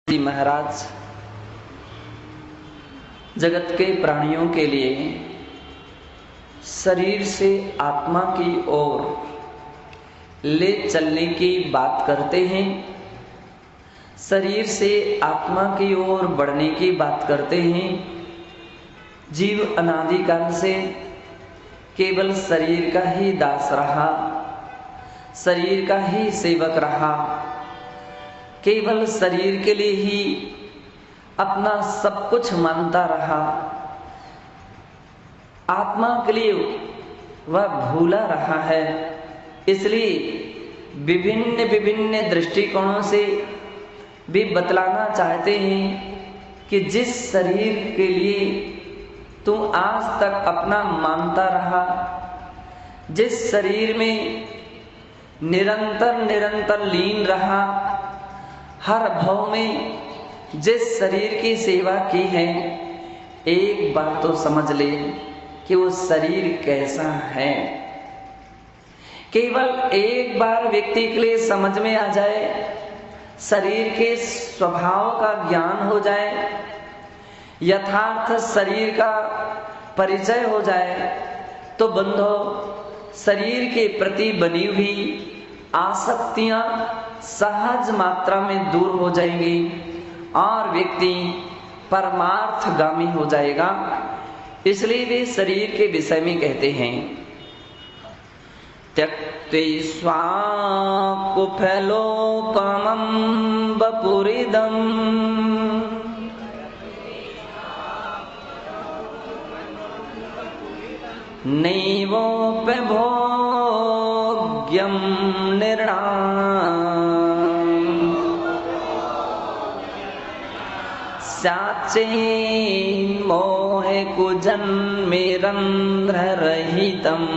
जी महाराज जगत के प्राणियों के लिए शरीर से आत्मा की ओर ले चलने की बात करते हैं, शरीर से आत्मा की ओर बढ़ने की बात करते हैं। जीव अनादिकाल से केवल शरीर का ही दास रहा, शरीर का ही सेवक रहा, केवल शरीर के लिए ही अपना सब कुछ मानता रहा, आत्मा के लिए वह भूला रहा है। इसलिए विभिन्न विभिन्न दृष्टिकोणों से भी बतलाना चाहते हैं कि जिस शरीर के लिए तू आज तक अपना मानता रहा, जिस शरीर में निरंतर निरंतर लीन रहा, हर भाव में जिस शरीर की सेवा की है, एक बात तो समझ ले कि वो शरीर कैसा है। केवल एक बार व्यक्ति के लिए समझ में आ जाए, शरीर के स्वभाव का ज्ञान हो जाए, यथार्थ शरीर का परिचय हो जाए, तो बंधो शरीर के प्रति बनी हुई आसक्तियां सहज मात्रा में दूर हो जाएंगी और व्यक्ति परमार्थगामी हो जाएगा। इसलिए वे शरीर के विषय में कहते हैं, त्यक्त्वा कुफलोपमं वपुरिदं नैवोप्यभोग्यं नृणाम् स्याच्चैन् मोहे कुजन्मेरन्ध्ररहितम्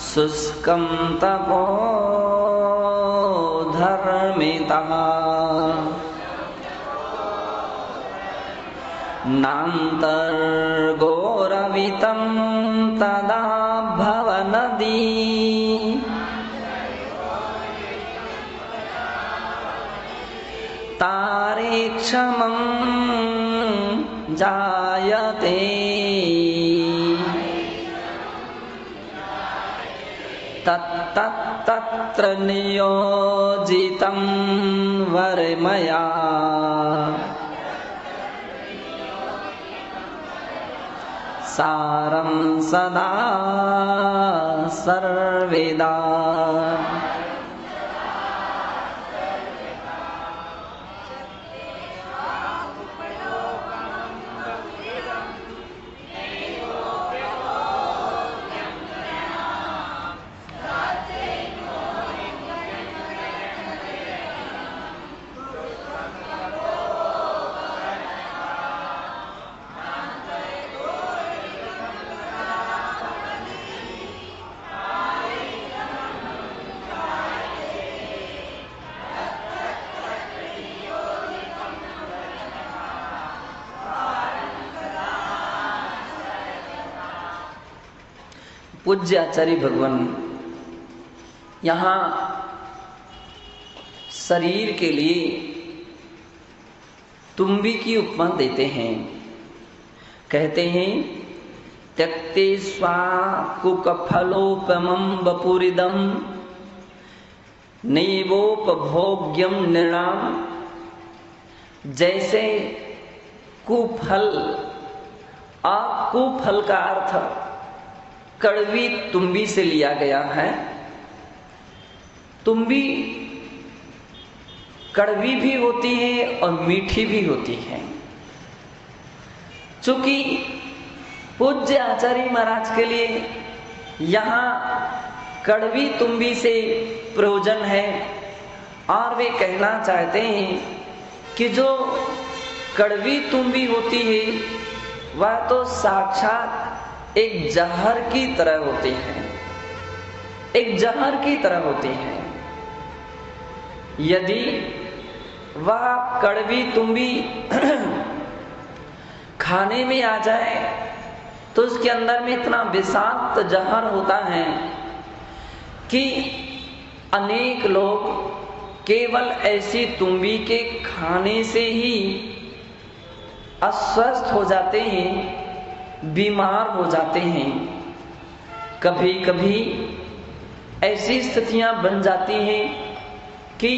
शुष्कं तपो धर्मितः नान्तर्गोरवितं तदा भवनदी तारेक्षमं जायते तत्र नियोजितं वरमया सारं सदा सर्वदा। पूज्य आचार्य भगवान यहाँ शरीर के लिए तुम्बी की उपमा देते हैं। कहते हैं, त्यक्ते स्वाकुकफलोपमं वपुरिदं नैवोपभोग्यं नृणाम्। जैसे कुफल, कुफल का अर्थ कड़वी तुम्बी से लिया गया है। तुम्बी कड़वी भी होती है और मीठी भी होती है। चूंकि पूज्य आचार्य महाराज के लिए यहाँ कड़वी तुम्बी से प्रयोजन है और वे कहना चाहते हैं कि जो कड़वी तुम्बी होती है वह तो साक्षात एक जहर की तरह होती है, एक जहर की तरह होती है। यदि वह कड़वी तुम्बी खाने में आ जाए तो उसके अंदर में इतना विषाक्त जहर होता है कि अनेक लोग केवल ऐसी तुम्बी के खाने से ही अस्वस्थ हो जाते हैं, बीमार हो जाते हैं। कभी कभी ऐसी स्थितियां बन जाती हैं कि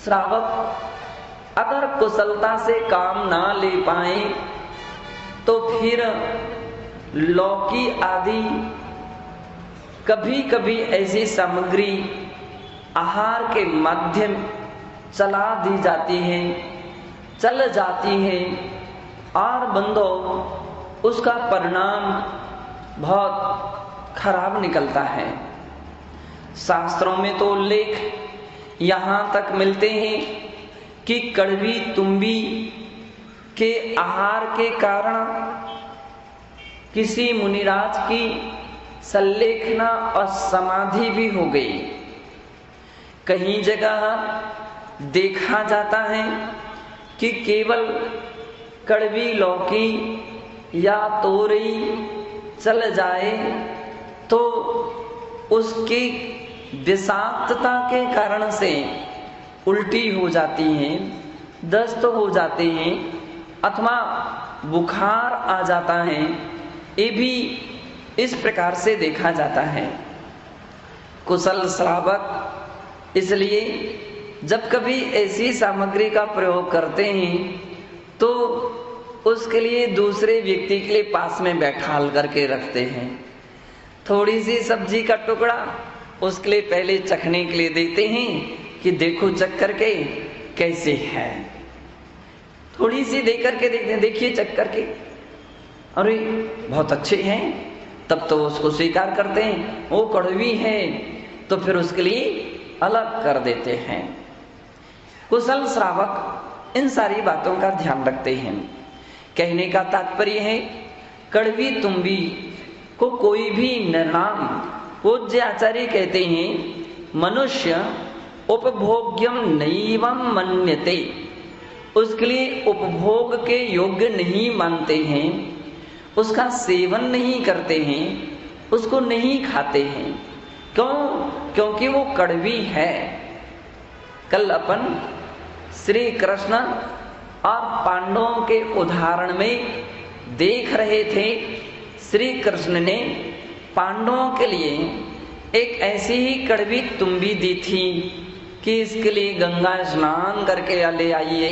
श्रावक अगर कुशलता से काम ना ले पाए तो फिर लौकी आदि कभी कभी ऐसी सामग्री आहार के माध्यम चला दी जाती है, चल जाती है, और बंदो उसका परिणाम बहुत खराब निकलता है। शास्त्रों में तो उल्लेख यहाँ तक मिलते हैं कि कड़वी तुम्बी के आहार के कारण किसी मुनिराज की संलेखना और समाधि भी हो गई। कहीं जगह देखा जाता है कि केवल कड़वी लौकी या तोरई चल जाए तो उसकी विषाक्तता के कारण से उल्टी हो जाती है, दस्त हो जाते हैं अथवा बुखार आ जाता है। ये भी इस प्रकार से देखा जाता है। कुशल श्रावक इसलिए जब कभी ऐसी सामग्री का प्रयोग करते हैं तो उसके लिए दूसरे व्यक्ति के लिए पास में बैठाल करके रखते हैं। थोड़ी सी सब्जी का टुकड़ा उसके लिए पहले चखने के लिए देते हैं कि देखो चख करके कैसे है। थोड़ी सी दे करके देखते हैं, देखिए चख करके, अरे बहुत अच्छे हैं, तब तो उसको स्वीकार करते हैं। वो कड़वी है तो फिर उसके लिए अलग कर देते हैं। कुशल श्रावक इन सारी बातों का ध्यान रखते हैं। कहने का तात्पर्य है कड़वी तुम्बी को कोई भी निर्नाम पूज्य आचार्य कहते हैं मनुष्य उपभोग्यम नैवं मन्यते, उसके लिए उपभोग के योग्य नहीं मानते हैं, उसका सेवन नहीं करते हैं, उसको नहीं खाते हैं। क्यों? क्योंकि वो कड़वी है। कल अपन श्री कृष्ण और पांडवों के उदाहरण में देख रहे थे। श्री कृष्ण ने पांडवों के लिए एक ऐसी ही कड़वी तुम्बी दी थी कि इसके लिए गंगा स्नान करके ले आइए,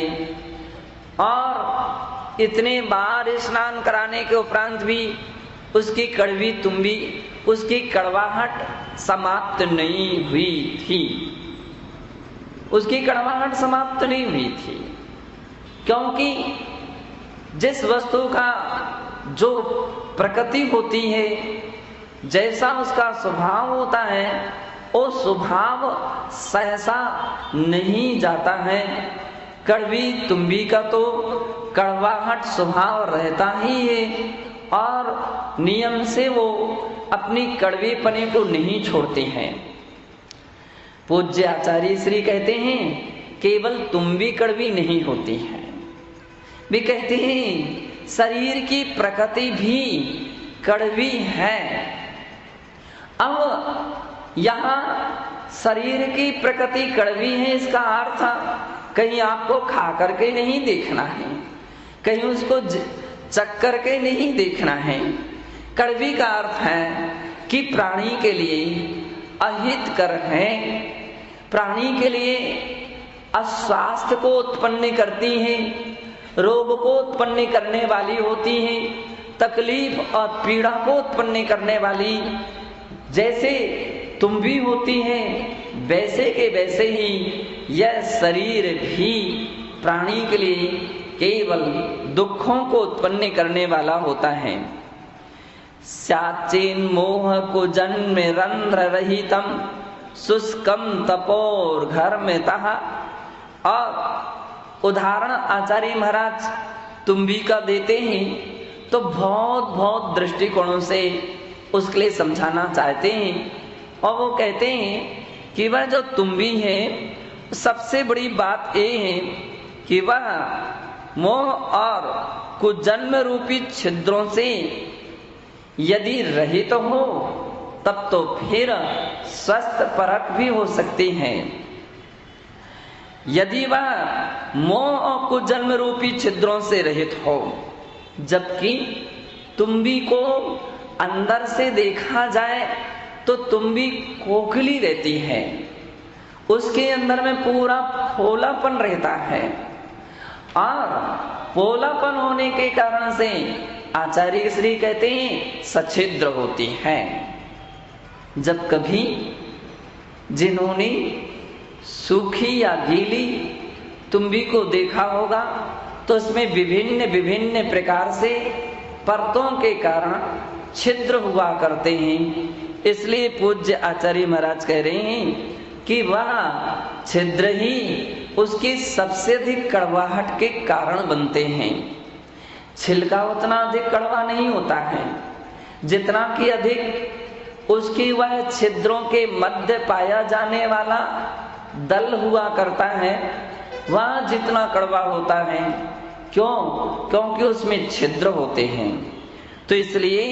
और इतने बार स्नान कराने के उपरांत भी उसकी कड़वी तुम्बी, उसकी कड़वाहट समाप्त नहीं हुई थी। उसकी कड़वाहट समाप्त नहीं हुई थी क्योंकि जिस वस्तु का जो प्रकृति होती है, जैसा उसका स्वभाव होता है, वो स्वभाव सहसा नहीं जाता है। कड़वी तुम्बी का तो कड़वाहट स्वभाव रहता ही है और नियम से वो अपनी कड़वेपने को नहीं छोड़ते हैं। पूज्य आचार्य श्री कहते हैं केवल तुम्बी कड़वी नहीं होती है, वे कहते हैं शरीर की प्रकृति भी कड़वी है। अब यहाँ शरीर की प्रकृति कड़वी है, इसका अर्थ कहीं आपको खा करके नहीं देखना है, कहीं उसको चख करके नहीं देखना है। कड़वी का अर्थ है कि प्राणी के लिए अहितकर है, प्राणी के लिए अस्वास्थ्य को उत्पन्न करती है, रोग को उत्पन्न करने वाली होती है, तकलीफ और पीड़ा को उत्पन्न करने वाली जैसे तुम भी होती है, वैसे के वैसे ही यह शरीर भी प्राणी के लिए केवल दुखों को उत्पन्न करने वाला होता है। स्याचेन मोह को जन्म रंध्र रहितम शुष्कम तपोर घर में तहा। और उदाहरण आचार्य महाराज तुम्बी का देते हैं तो बहुत बहुत दृष्टिकोणों से उसके लिए समझाना चाहते हैं। और वो कहते हैं कि वह जो तुम्बी है, सबसे बड़ी बात ये है कि वह मोह और कुजन्म रूपी छिद्रों से यदि रहित हो तब तो फिर स्वस्थ परख भी हो सकती हैं। यदि वह मोह और कुजन्म रूपी छिद्रों से रहित हो, जबकि तुम्बी को अंदर से देखा जाए तो तुम्बी खोखली रहती है, उसके अंदर में पूरा फोलापन रहता है, और फोलापन होने के कारण से आचार्य श्री कहते हैं सछिद्र होती है। जब कभी जिन्होंने सूखी या गीली तुम्बी को देखा होगा तो उसमें विभिन्न विभिन्न प्रकार से परतों के कारण छिद्र हुआ करते हैं। इसलिए पूज्य आचार्य महाराज कह रहे हैं कि वह छिद्र ही उसकी सबसे अधिक कड़वाहट के कारण बनते हैं। छिलका उतना अधिक कड़वा नहीं होता है जितना कि अधिक उसकी वह छिद्रों के मध्य पाया जाने वाला दल हुआ करता है, वह जितना कड़वा होता है। क्यों? क्योंकि उसमें छिद्र होते हैं। तो इसलिए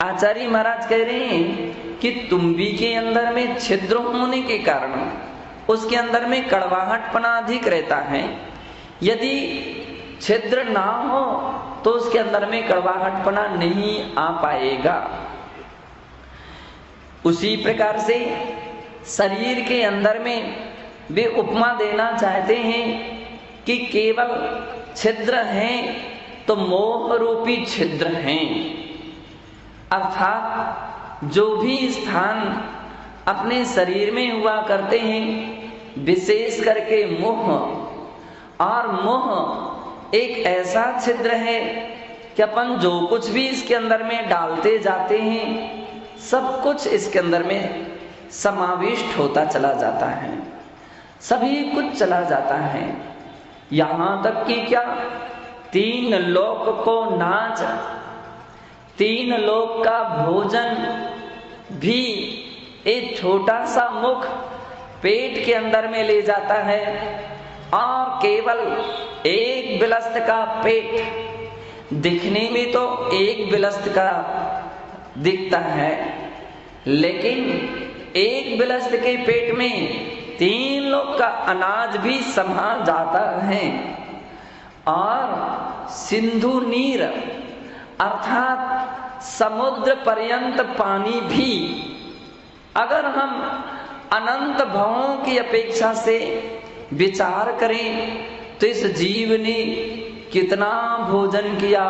आचार्य महाराज कह रहे हैं कि तुम्बी के अंदर में छिद्र होने के कारण उसके अंदर में कड़वाहटपना अधिक रहता है। यदि छिद्र ना हो तो उसके अंदर में कड़वाहटपना नहीं आ पाएगा। उसी प्रकार से शरीर के अंदर में वे उपमा देना चाहते हैं कि केवल छिद्र हैं तो मोह रूपी छिद्र हैं, अर्थात जो भी स्थान अपने शरीर में हुआ करते हैं, विशेष करके मोह, और मोह एक ऐसा छिद्र है कि अपन जो कुछ भी इसके अंदर में डालते जाते हैं सब कुछ इसके अंदर में समाविष्ट होता चला जाता है, सभी कुछ चला जाता है। यहां तक कि क्या तीन लोक को नाच, तीन लोक का भोजन भी एक छोटा सा मुख पेट के अंदर में ले जाता है, और केवल एक बिलस्त का पेट दिखने में तो एक बिलस्त का दिखता है, लेकिन एक बिलस्त के पेट में तीन लोग का अनाज भी समा जाता है। और सिंधु नीर अर्थात समुद्र पर्यंत पानी भी अगर हम अनंत भवों की अपेक्षा से विचार करें तो इस जीव ने कितना भोजन किया,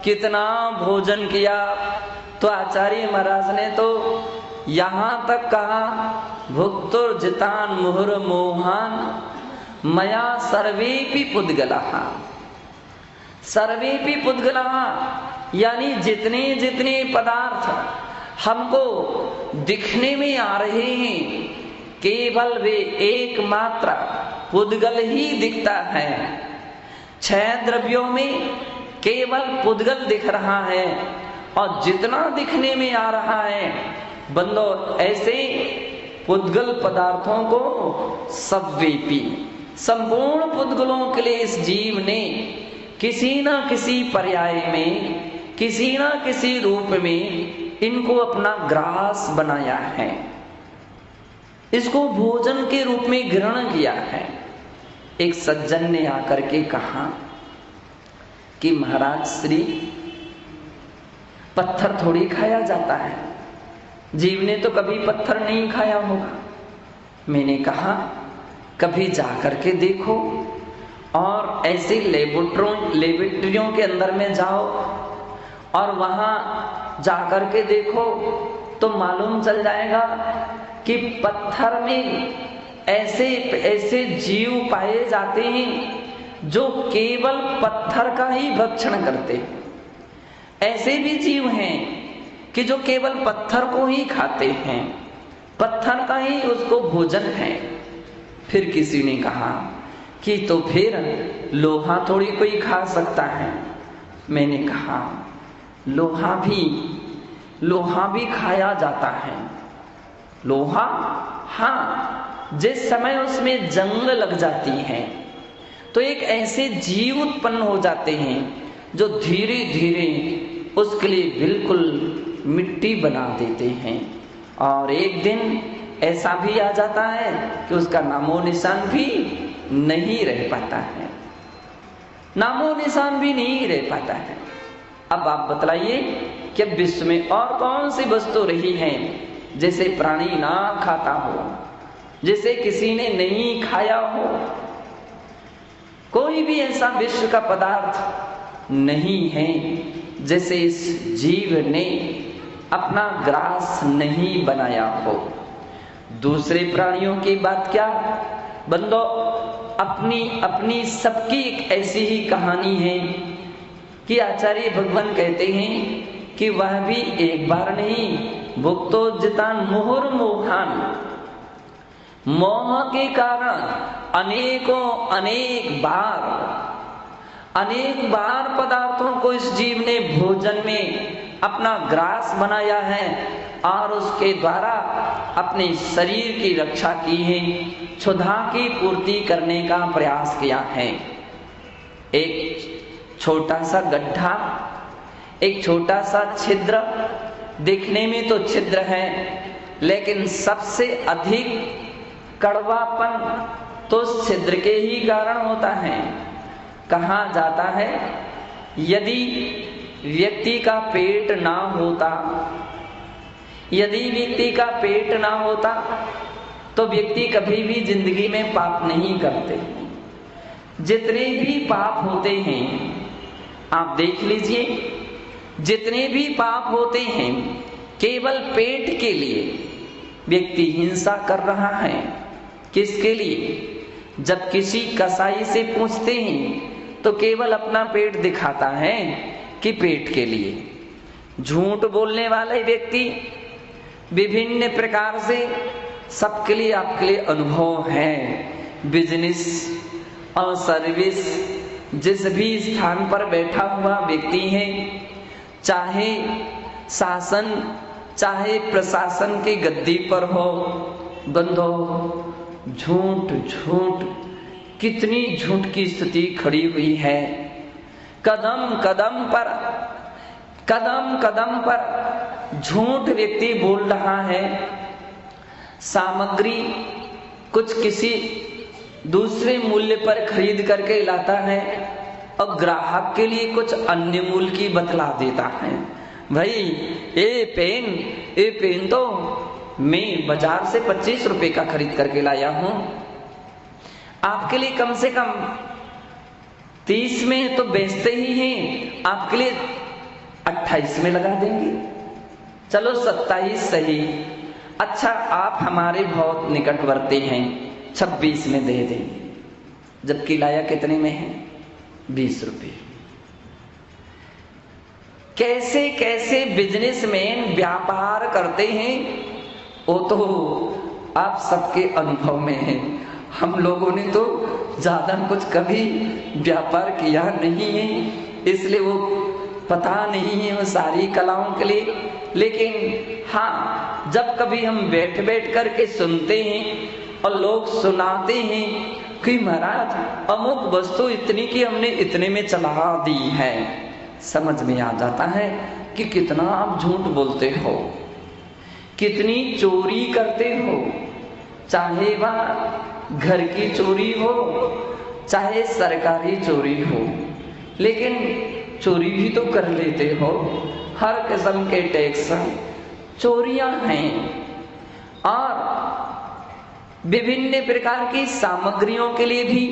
कितना भोजन किया। तो आचार्य महाराज ने तो यहां तक कहा, भुक्तुर्जितान मुहुर मोहान मया सर्वेपि पुद्गलः। सर्वेपि पुद्गलः यानी जितने जितने पदार्थ हमको दिखने में आ रहे हैं केवल वे एकमात्र पुद्गल ही दिखता है। 6 द्रव्यों में केवल पुद्गल दिख रहा है, और जितना दिखने में आ रहा है बंदो ऐसे पुद्गल पदार्थों को सबवेपी, संपूर्ण पुद्गलों के लिए इस जीव ने किसी न किसी पर्याय में, किसी न किसी रूप में इनको अपना ग्रास बनाया है, इसको भोजन के रूप में ग्रहण किया है। एक सज्जन ने आकर के कहा कि महाराज श्री, पत्थर थोड़ी खाया जाता है, जीव ने तो कभी पत्थर नहीं खाया होगा। मैंने कहा कभी जाकर के देखो, और ऐसे लेबोरेटरियों के अंदर में जाओ और वहां जाकर के देखो तो मालूम चल जाएगा कि पत्थर में ऐसे ऐसे जीव पाए जाते हैं जो केवल पत्थर का ही भक्षण करते हैं। ऐसे भी जीव हैं कि जो केवल पत्थर को ही खाते हैं, पत्थर का ही उसको भोजन है। फिर किसी ने कहा कि तो फिर लोहा थोड़ी कोई खा सकता है। मैंने कहा लोहा भी खाया जाता है। लोहा, हाँ, जिस समय उसमें जंग लग जाती है तो एक ऐसे जीव उत्पन्न हो जाते हैं जो धीरे धीरे उसके लिए बिल्कुल मिट्टी बना देते हैं। और एक दिन ऐसा भी आ जाता है कि उसका नामो निशान भी नहीं रह पाता है, नामो निशान भी नहीं रह पाता है। अब आप बतलाइए कि विश्व में और कौन सी वस्तु रही है जिसे प्राणी ना खाता हो, जिसे किसी ने नहीं खाया हो। कोई भी ऐसा विश्व का पदार्थ नहीं है जिसे इस जीव ने अपना ग्रास नहीं बनाया हो। दूसरे प्राणियों की बात क्या बंदो, अपनी अपनी सबकी एक ऐसी ही कहानी है कि आचार्य भगवान कहते हैं कि वह भी एक बार नहीं, भुक्तो जितान मुहुर्मुहान, मोह के कारण अनेक बार पदार्थों को इस जीव ने भोजन में अपना ग्रास बनाया है और उसके द्वारा अपने शरीर की रक्षा की है, क्षुधा की पूर्ति करने का प्रयास किया है। एक छोटा सा गड्ढा, एक छोटा सा छिद्र, दिखने में तो छिद्र है लेकिन सबसे अधिक कड़वापन तो उस छिद्र के ही कारण होता है। कहा जाता है यदि व्यक्ति का पेट ना होता, यदि व्यक्ति का पेट ना होता तो व्यक्ति कभी भी जिंदगी में पाप नहीं करते। जितने भी पाप होते हैं आप देख लीजिए, जितने भी पाप होते हैं केवल पेट के लिए व्यक्ति हिंसा कर रहा है। किसके लिए? जब किसी कसाई से पूछते हैं तो केवल अपना पेट दिखाता है कि पेट के लिए। झूठ बोलने वाले व्यक्ति विभिन्न प्रकार से सबके लिए आपके लिए अनुभव है। बिजनेस और सर्विस, जिस भी स्थान पर बैठा हुआ व्यक्ति है, चाहे शासन चाहे प्रशासन की गद्दी पर हो, बंधो झूठ झूठ, कितनी झूठ की स्थिति खड़ी हुई है। कदम कदम पर झूठ व्यक्ति बोल रहा है। सामग्री कुछ किसी दूसरे मूल्य पर खरीद करके लाता है और ग्राहक के लिए कुछ अन्य मूल्य की बतला देता है। भाई ये पेन तो मैं बाजार से 25 रुपए का खरीद करके लाया हूं, आपके लिए कम से कम 30 में तो बेचते ही हैं, आपके लिए 28 में लगा देंगे, चलो 27 सही। अच्छा आप हमारे बहुत निकटवर्ती हैं, 26 में दे देंगे, जबकि लाया कितने में है? 20 रुपए। कैसे कैसे बिजनेसमैन व्यापार करते हैं वो तो आप सबके अनुभव में है। हम लोगों ने तो ज्यादा कुछ कभी व्यापार किया नहीं है, इसलिए वो पता नहीं है वो सारी कलाओं के लिए। लेकिन हाँ, जब कभी हम बैठ बैठ करके सुनते हैं और लोग सुनाते हैं कि महाराज अमुक वस्तु इतनी की हमने इतने में चला दी है, समझ में आ जाता है कि कितना आप झूठ बोलते हो, कितनी चोरी करते हो। चाहे वह घर की चोरी हो चाहे सरकारी चोरी हो, लेकिन चोरी भी तो कर लेते हो। हर किस्म के टैक्स चोरियां हैं और विभिन्न प्रकार की सामग्रियों के लिए भी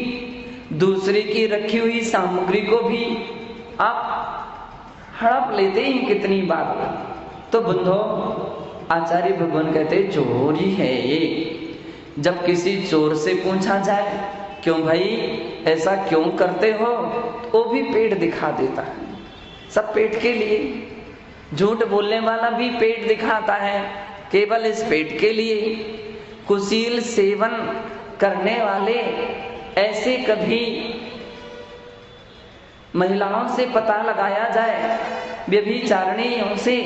दूसरे की रखी हुई सामग्री को भी आप हड़प लेते हैं कितनी बार। तो बंधो आचार्य भगवान कहते चोरी है ये। जब किसी चोर से पूछा जाए क्यों भाई ऐसा क्यों करते हो, तो वो भी पेट दिखा देता है। सब पेट के लिए, झूठ बोलने वाला भी पेट दिखाता है केवल इस पेट के लिए। कुशील सेवन करने वाले ऐसे कभी महिलाओं से पता लगाया जाए, व्यभिचारिणियों से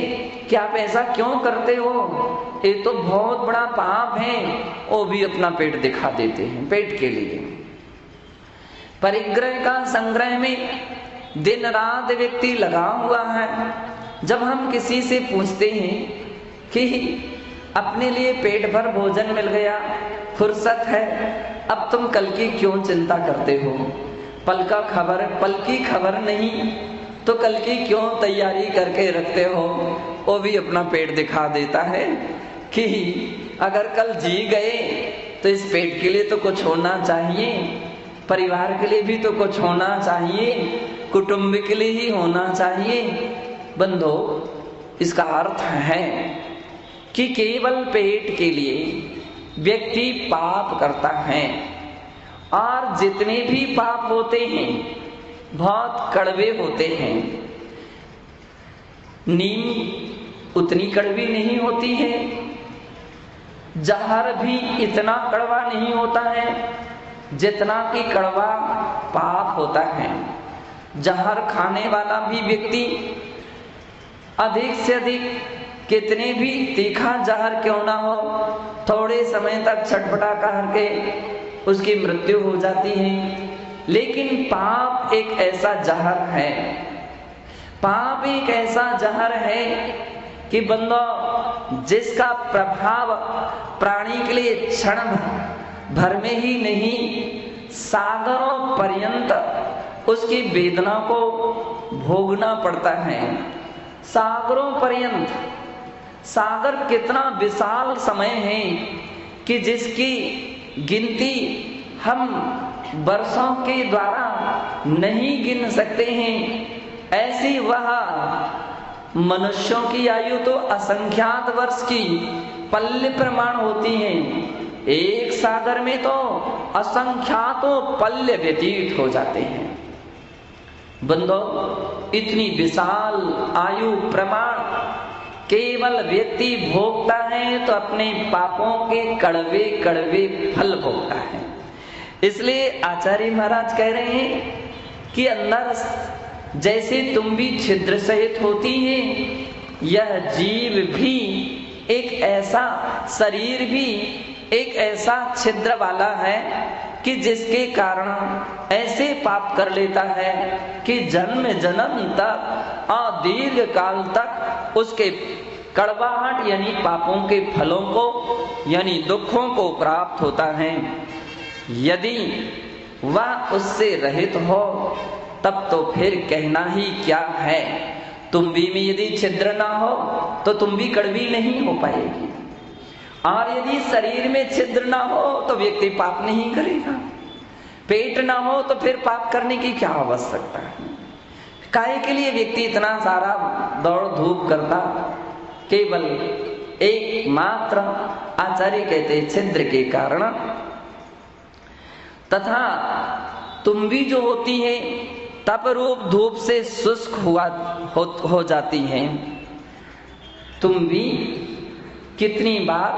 कि आप ऐसा क्यों करते हो, ये तो बहुत बड़ा पाप है, वो भी अपना पेट दिखा देते हैं पेट के लिए। परिग्रह का संग्रह में दिन रात व्यक्ति लगा हुआ है, जब हम किसी से पूछते हैं कि अपने लिए पेट भर भोजन मिल गया, फुर्सत है, अब तुम कल की क्यों चिंता करते हो? पल की खबर नहीं तो कल की क्यों तैयारी करके रखते हो? वो भी अपना पेट दिखा देता है कि अगर कल जी गए तो इस पेट के लिए तो कुछ होना चाहिए, परिवार के लिए भी तो कुछ होना चाहिए, कुटुंब के लिए ही होना चाहिए। बंधो, इसका अर्थ है कि केवल पेट के लिए व्यक्ति पाप करता है, और जितने भी पाप होते हैं बहुत कड़वे होते हैं। नीम उतनी कड़वी नहीं होती है, जहर भी इतना कड़वा नहीं होता है जितना कि कड़वा पाप होता है। जहर खाने वाला भी व्यक्ति अधिक से अधिक कितने भी तीखा जहर क्यों ना हो, थोड़े समय तक छटपटा करके उसकी मृत्यु हो जाती है। लेकिन पाप एक ऐसा जहर है, पाप एक ऐसा जहर है कि बंदो जिसका प्रभाव प्राणी के लिए क्षण भर में ही नहीं, सागरों पर्यंत उसकी वेदना को भोगना पड़ता है। सागरों पर्यंत, सागर कितना विशाल समय है कि जिसकी गिनती हम वर्षों के द्वारा नहीं गिन सकते हैं। ऐसी वह मनुष्यों की आयु तो असंख्यात वर्ष की पल्य प्रमाण होती है। एक सागर में तो असंख्यातों पल्य व्यतीत हो जाते हैं। बंदो, इतनी विशाल आयु प्रमाण केवल व्यक्ति भोगता है तो अपने पापों के कड़वे कड़वे फल भोगता है। इसलिए आचार्य महाराज कह रहे हैं कि अंदर जैसे तुम भी छिद्र सहित होती है, यह जीव भी एक ऐसा, शरीर भी एक ऐसा छिद्र वाला है कि जिसके कारण ऐसे पाप कर लेता है कि जन्म जन्म तक और दीर्घ काल तक उसके कड़वाहट यानी पापों के फलों को यानी दुखों को प्राप्त होता है। यदि वह उससे रहित हो तब तो फिर कहना ही क्या है। तुम्बी में यदि छिद्र ना हो तो तुम्बी कड़वी नहीं हो पाएगी, और यदि शरीर में छिद्र ना हो तो व्यक्ति पाप नहीं करेगा। पेट ना हो तो फिर पाप करने की क्या आवश्यकता है? काहे के लिए व्यक्ति इतना सारा दौड़ धूप करता? केवल एक मात्र आचार्य कहते छिद्र के कारण। तथा तुम्बी जो होती है तप रूप धूप से शुष्क हो जाती है। तुम्बी कितनी बार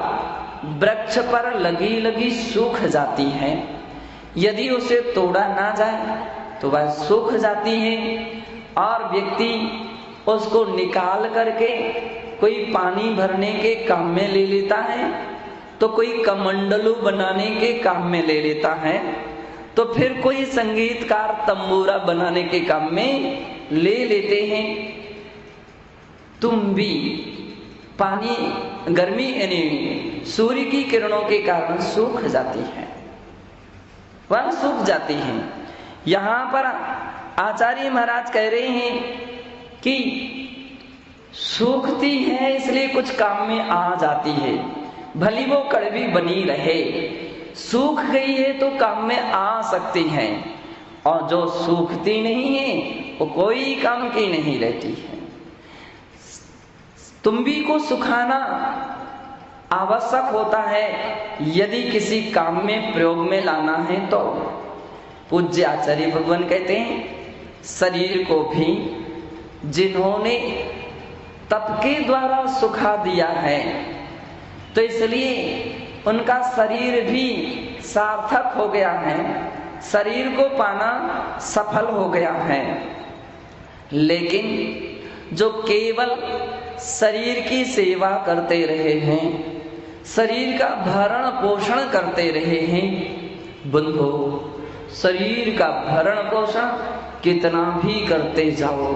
वृक्ष पर लगी लगी सूख जाती है, यदि उसे तोड़ा ना जाए तो वह सूख जाती है, और व्यक्ति उसको निकाल करके कोई पानी भरने के काम में ले लेता है, तो कोई कमंडलू बनाने के काम में ले लेता है, तो फिर कोई संगीतकार तंबूरा बनाने के काम में ले लेते हैं। तुम भी पानी गर्मी यानी सूर्य की किरणों के कारण सूख जाती है, वह सूख जाती है। यहाँ पर आचार्य महाराज कह रहे हैं कि सूखती है इसलिए कुछ काम में आ जाती है, भली वो कड़वी बनी रहे। सूख गई है तो काम में आ सकती है, और जो सूखती नहीं है वो कोई काम की नहीं रहती है। तुम्बी को सुखाना आवश्यक होता है यदि किसी काम में प्रयोग में लाना है तो। पूज्य आचार्य भगवान कहते हैं शरीर को भी जिन्होंने तप के द्वारा सुखा दिया है तो इसलिए उनका शरीर भी सार्थक हो गया है, शरीर को पाना सफल हो गया है। लेकिन जो केवल शरीर की सेवा करते रहे हैं, शरीर का भरण पोषण करते रहे हैं, बंधो शरीर का भरण पोषण कितना भी करते जाओ,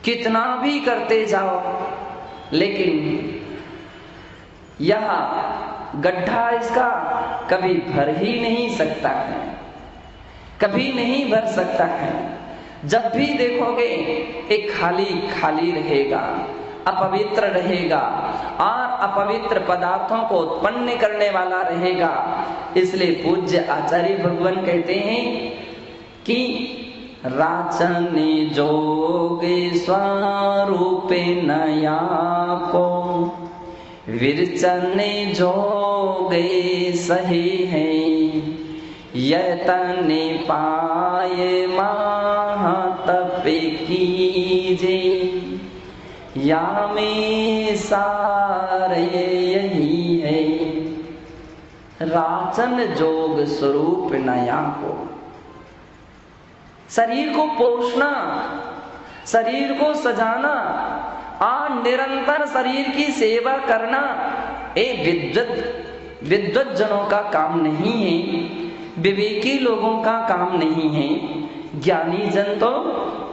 कितना भी करते जाओ, लेकिन यह गड्ढा इसका कभी भर ही नहीं सकता है, कभी नहीं भर सकता है। जब भी देखोगे एक खाली खाली रहेगा, अपवित्र रहेगा और अपवित्र पदार्थों को उत्पन्न करने वाला रहेगा। इसलिए पूज्य आचार्य भगवान कहते हैं कि राचने जोगे स्वरूपे नया को विरचने जोगे सही है, यतने पाए महातपे कीजे, या में सारे यही है। राचन जोग स्वरूप नया को, शरीर को पोषना, शरीर को सजाना और निरंतर शरीर की सेवा करना विद्वत जनों का काम नहीं है, विवेकी लोगों का काम नहीं है। ज्ञानी जन तो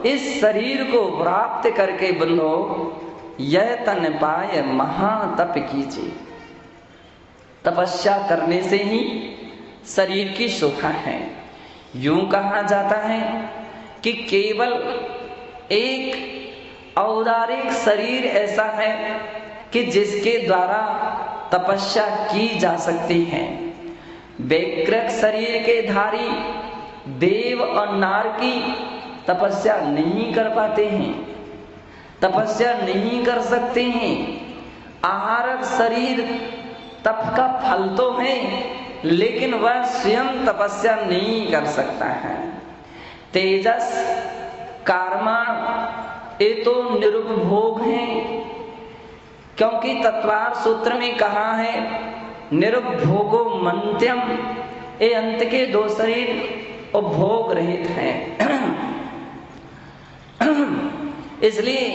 इस शरीर को प्राप्त करके बंधो यह तन पाए महातप कीजिए। तपस्या करने से ही शरीर की शोभा है। यूं कहा जाता है कि केवल एक औदारिक शरीर ऐसा है कि जिसके द्वारा तपस्या की जा सकती है। वैकृत शरीर के धारी देव और नार की तपस्या नहीं कर पाते हैं, तपस्या नहीं कर सकते हैं। आहारक शरीर तप का फल तो है, लेकिन वह स्वयं तपस्या नहीं कर सकता है। तेजस कर्मा ये तो निरुपभोग है, क्योंकि तत्वार सूत्र में कहा है निरुपभोगो मंत्यम, ये अंत के दो शरीर उपभोग रहित हैं। इसलिए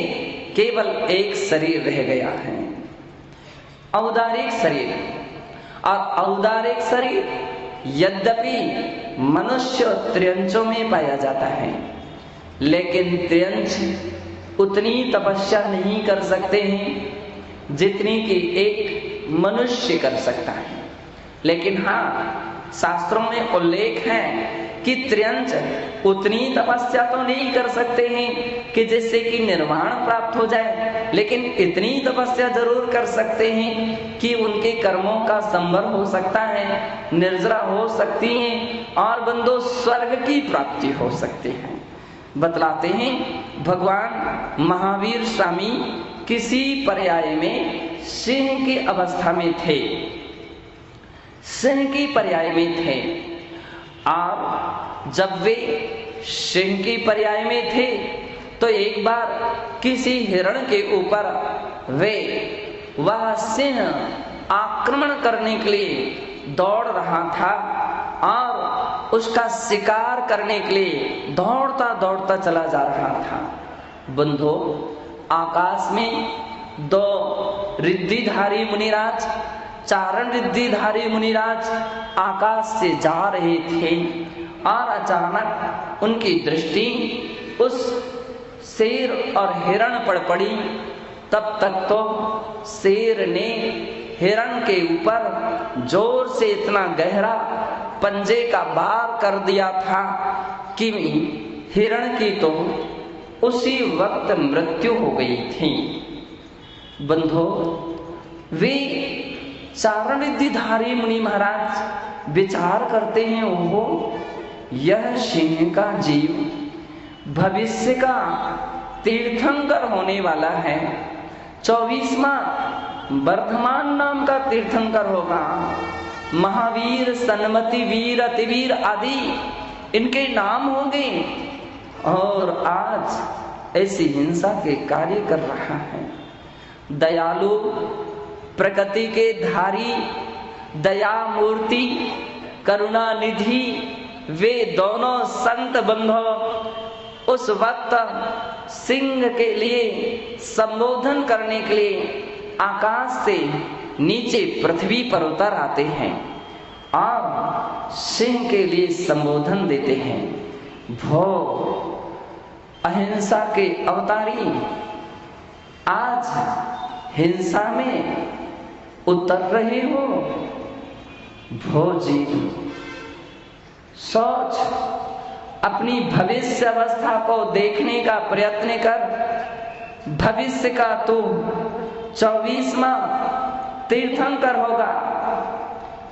केवल एक शरीर रह गया है, औदारिक शरीर। और औदारिक शरीर यद्यपि मनुष्य त्रियंचों में पाया जाता है, लेकिन त्रियंच उतनी तपस्या नहीं कर सकते हैं जितनी कि एक मनुष्य कर सकता है। लेकिन हाँ, शास्त्रों में उल्लेख है कि त्रियंच उतनी तपस्या तो नहीं कर सकते हैं कि जिससे कि निर्वाण प्राप्त हो जाए, लेकिन इतनी तपस्या जरूर कर सकते हैं कि उनके कर्मों का संवर हो सकता है, निर्जरा हो सकती हैं और बंदो स्वर्ग की प्राप्ति हो सकती है। बतलाते हैं भगवान महावीर स्वामी किसी पर्याय में सिंह की अवस्था में थे, सिंह की पर्याय में थे। और जब वे सिंह की पर्याय में थे तो एक बार किसी हिरण के ऊपर वह सिंह आक्रमण करने के लिए दौड़ रहा था और उसका शिकार करने के लिए दौड़ता दौड़ता चला जा रहा था। बंधो, आकाश में दो रिद्धिधारी मुनिराज, चारण रिद्धिधारी मुनिराज आकाश से जा रहे थे और अचानक उनकी दृष्टि उस शेर और हिरण पर पड़ी। तब तक तो शेर ने हिरण के ऊपर जोर से इतना गहरा पंजे का वार कर दिया था कि हिरण की तो उसी वक्त मृत्यु हो गई थी। बंधो, वे चारण रिद्धिधारी मुनि महाराज विचार करते हैं, ओहो, यह सिंह का जीव भविष्य का तीर्थंकर होने वाला है, 24वां वर्धमान नाम का तीर्थंकर होगा। महावीर, सन्मति वीर, अतिवीर आदि इनके नाम होंगे और आज ऐसी हिंसा के कार्य कर रहा है। दयालु, प्रकृति के धारी, दया मूर्ति, करुणा निधि, वे दोनों संत बंधु उस वक्त सिंह के लिए संबोधन करने के लिए आकाश से नीचे पृथ्वी पर उतर आते हैं और सिंह के लिए संबोधन देते हैं। भो, अहिंसा के अवतारी आज हिंसा में उतर रहे हो। भोजी सोच, अपनी भविष्य अवस्था को देखने का प्रयत्न कर। भविष्य का तू 24वां तीर्थंकर होगा,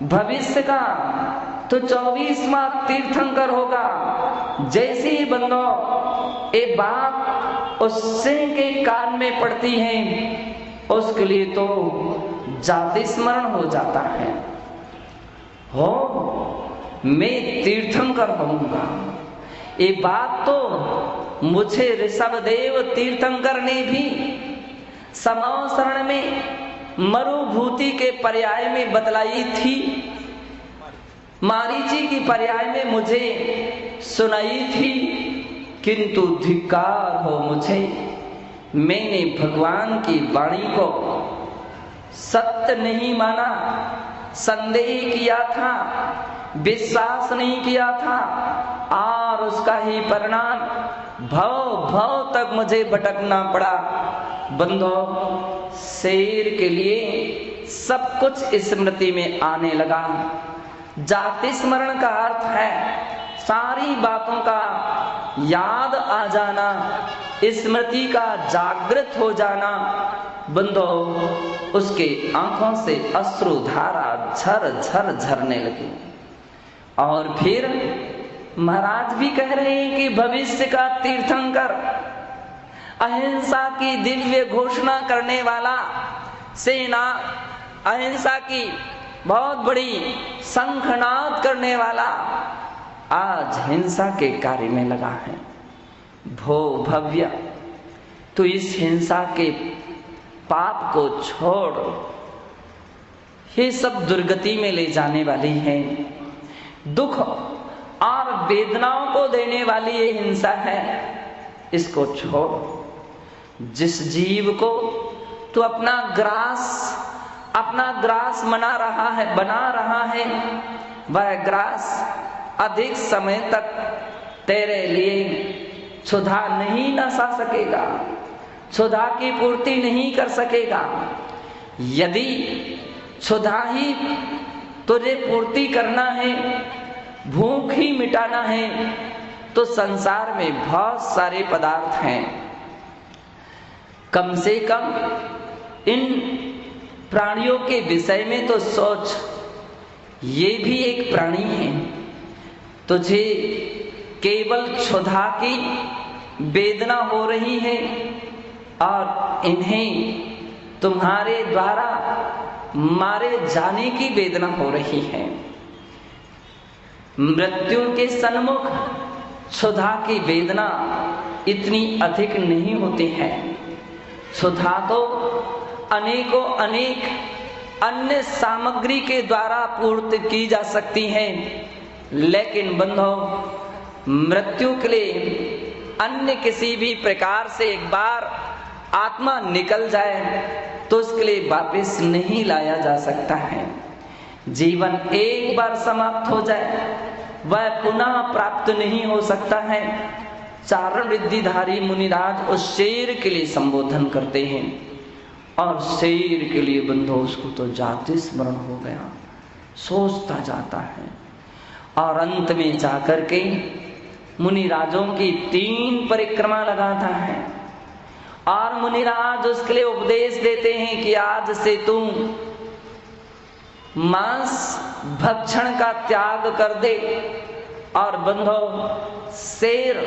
भविष्य का तो 24वां तीर्थंकर होगा। जैसे ही बंदो ये बात उससे के कान में पड़ती है, उसके लिए तो जाति स्मरण हो जाता है। हो मैं तीर्थंकर होऊंगा, ये बात तो मुझे ऋषभदेव तीर्थंकर ने भी समावसरण में मरुभूति के पर्याय में बतलाई थी, मारीची की पर्याय में मुझे सुनाई थी। किंतु धिक्कार हो मुझे, मैंने भगवान की वाणी को सत्य नहीं माना, संदेह किया था, विश्वास नहीं किया था, और उसका ही परिणाम भव तक मुझे भटकना पड़ा। बंधो, शेर के लिए सब कुछ स्मृति में आने लगा। जाति स्मरण का अर्थ है सारी बातों का याद आ जाना, स्मृति का जागृत हो जाना। बंधो, उसके आंखों से अश्रुधारा झर झर झरने लगी। और फिर महाराज भी कह रहे हैं कि भविष्य का तीर्थंकर, अहिंसा की दिव्य घोषणा करने वाला, सेना अहिंसा की बहुत बड़ी शंखनाद करने वाला, आज हिंसा के कार्य में लगा है। भो भव्य, तो इस हिंसा के पाप को छोड़, ये सब दुर्गति में ले जाने वाली है। दुख और वेदनाओं को देने वाली ये हिंसा है, इसको छोड़। जिस जीव को तू अपना ग्रास बना रहा है, वह ग्रास अधिक समय तक तेरे लिए क्षुधा नहीं नसा सकेगा, क्षुधा की पूर्ति नहीं कर सकेगा। यदि क्षुधा ही तुझे पूर्ति करना है, भूख ही मिटाना है, तो संसार में बहुत सारे पदार्थ हैं। कम से कम इन प्राणियों के विषय में तो सोच, ये भी एक प्राणी है। तुझे केवल क्षुधा की वेदना हो रही है और इन्हें तुम्हारे द्वारा मारे जाने की वेदना हो रही है। मृत्यु के सन्मुख क्षुधा की वेदना इतनी अधिक नहीं होती है। क्षुधा तो अनेकों अनेक अन्य सामग्री के द्वारा पूर्ति की जा सकती है, लेकिन बंधो, मृत्यु के लिए अन्य किसी भी प्रकार से एक बार आत्मा निकल जाए तो उसके लिए वापस नहीं लाया जा सकता है। जीवन एक बार समाप्त हो जाए, वह पुनः प्राप्त नहीं हो सकता है। चारण रिद्धिधारी मुनिराज उस शेर के लिए संबोधन करते हैं, और शेर के लिए बंधो उसको तो जाति स्मरण हो गया, सोचता जाता है। और अंत में जाकर के मुनिराजों की 3 परिक्रमा लगाता है, और मुनिराज उसके लिए उपदेश देते हैं कि आज से तुम मांस भक्षण का त्याग कर दे। और बंधो, शेर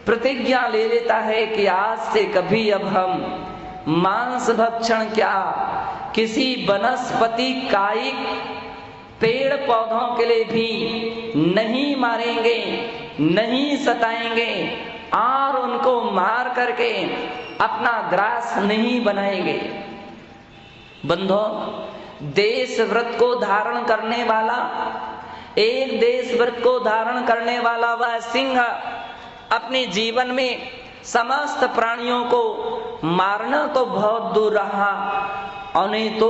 प्रतिज्ञा ले लेता है कि आज से कभी अब हम मांस भक्षण क्या, किसी वनस्पति कायिक पेड़ पौधों के लिए भी नहीं मारेंगे, नहीं सताएंगे, और उनको मार करके अपना ग्रास नहीं बनाएंगे। बंधो, देश व्रत को धारण करने वाला, एक देश व्रत को धारण करने वाला वह सिंह अपने जीवन में समस्त प्राणियों को मारना तो बहुत दूर रहा, और नहीं तो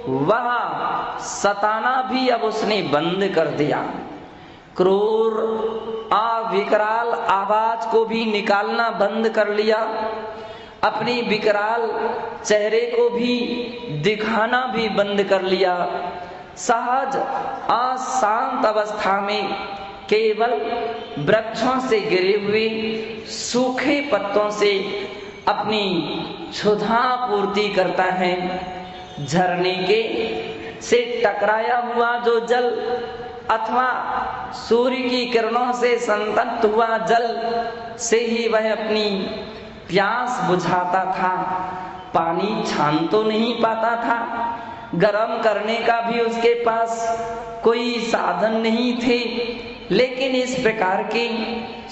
वह सताना भी अब उसने बंद कर दिया। क्रूर विकराल आवाज को भी निकालना बंद कर लिया, अपनी विकराल चेहरे को भी दिखाना भी बंद कर लिया। सहज शांत अवस्था में केवल वृक्षों से गिरे हुए सूखे पत्तों से अपनी क्षुधा पूर्ति करता है। झरने के से टकराया हुआ जो जल अथवा सूर्य की किरणों से संतप्त हुआ जल से ही वह अपनी प्यास बुझाता था। पानी छान तो नहीं पाता था, गर्म करने का भी उसके पास कोई साधन नहीं थे, लेकिन इस प्रकार की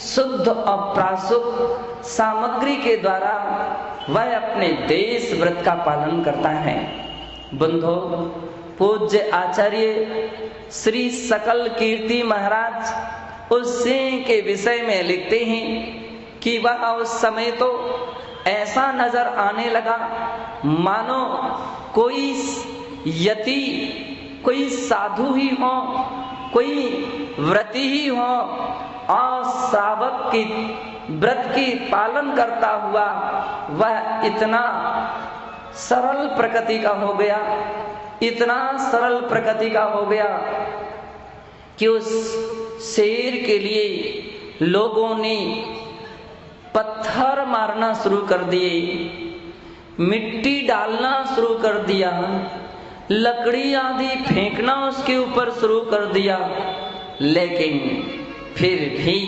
शुद्ध और प्राशुद्ध सामग्री के द्वारा वह अपने देश व्रत का पालन करता है। बंधो, पूज्य आचार्य श्री सकल कीर्ति महाराज उस सिंह के विषय में लिखते हैं कि वह उस समय तो ऐसा नजर आने लगा मानो कोई यति, कोई साधु ही हो, कोई व्रती ही हो और श्रावक की व्रत की पालन करता हुआ वह इतना सरल प्रकृति का हो गया, इतना सरल प्रकृति का हो गया कि उस शेर के लिए लोगों ने पत्थर मारना शुरू कर दिए, मिट्टी डालना शुरू कर दिया, लकड़ी आदि फेंकना उसके ऊपर शुरू कर दिया, लेकिन फिर भी